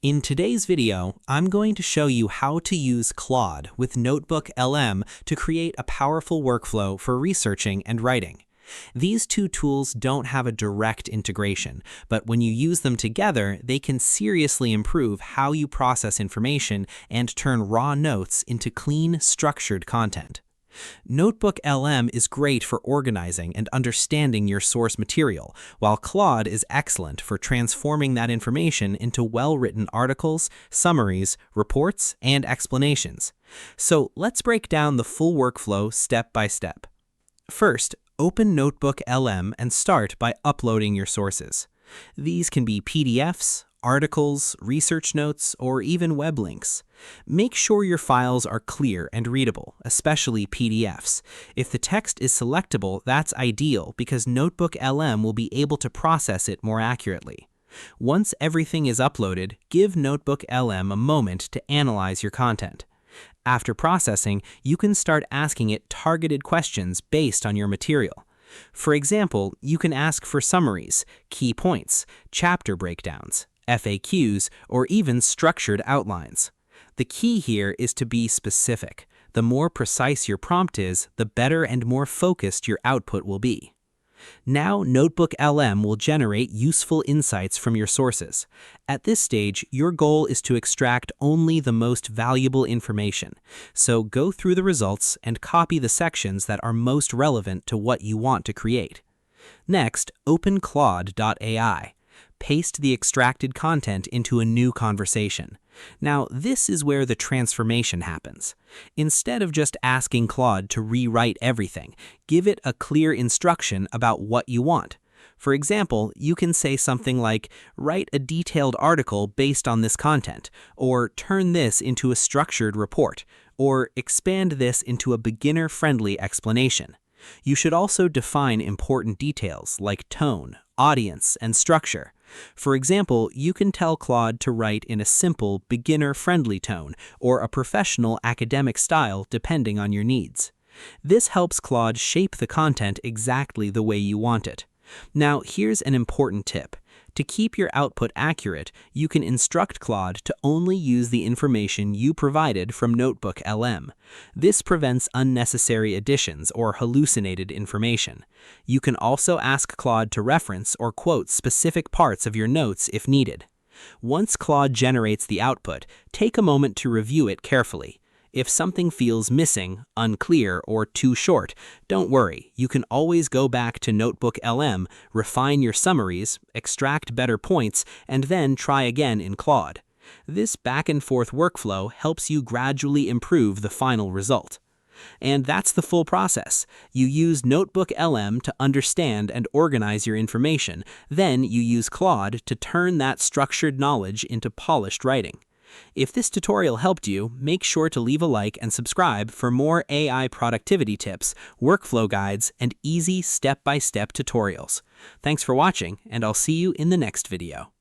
In today's video, I'm going to show you how to use Claude with NotebookLM to create a powerful workflow for researching and writing. These two tools don't have a direct integration, but when you use them together, they can seriously improve how you process information and turn raw notes into clean, structured content. NotebookLM is great for organizing and understanding your source material, while Claude is excellent for transforming that information into well-written articles, summaries, reports, and explanations. So let's break down the full workflow step by step. First, open NotebookLM and start by uploading your sources. These can be PDFs, articles, research notes, or even web links. Make sure your files are clear and readable, especially PDFs. If the text is selectable, that's ideal because NotebookLM will be able to process it more accurately. Once everything is uploaded, give NotebookLM a moment to analyze your content. After processing, you can start asking it targeted questions based on your material. For example, you can ask for summaries, key points, chapter breakdowns, FAQs, or even structured outlines. The key here is to be specific. The more precise your prompt is, the better and more focused your output will be. Now, NotebookLM will generate useful insights from your sources. At this stage, your goal is to extract only the most valuable information. So go through the results and copy the sections that are most relevant to what you want to create. Next, open Claude AI. Paste the extracted content into a new conversation. Now, this is where the transformation happens. Instead of just asking Claude to rewrite everything, give it a clear instruction about what you want. For example, you can say something like, write a detailed article based on this content, or turn this into a structured report, or expand this into a beginner-friendly explanation. You should also define important details like tone, audience, and structure. For example, you can tell Claude to write in a simple, beginner-friendly tone or a professional academic style depending on your needs. This helps Claude shape the content exactly the way you want it. Now, here's an important tip. To keep your output accurate, you can instruct Claude to only use the information you provided from NotebookLM. This prevents unnecessary additions or hallucinated information. You can also ask Claude to reference or quote specific parts of your notes if needed. Once Claude generates the output, take a moment to review it carefully. If something feels missing, unclear, or too short, don't worry. You can always go back to NotebookLM, refine your summaries, extract better points, and then try again in Claude. This back-and-forth workflow helps you gradually improve the final result. And that's the full process. You use NotebookLM to understand and organize your information. Then you use Claude to turn that structured knowledge into polished writing. If this tutorial helped you, make sure to leave a like and subscribe for more AI productivity tips, workflow guides, and easy step-by-step tutorials. Thanks for watching, and I'll see you in the next video.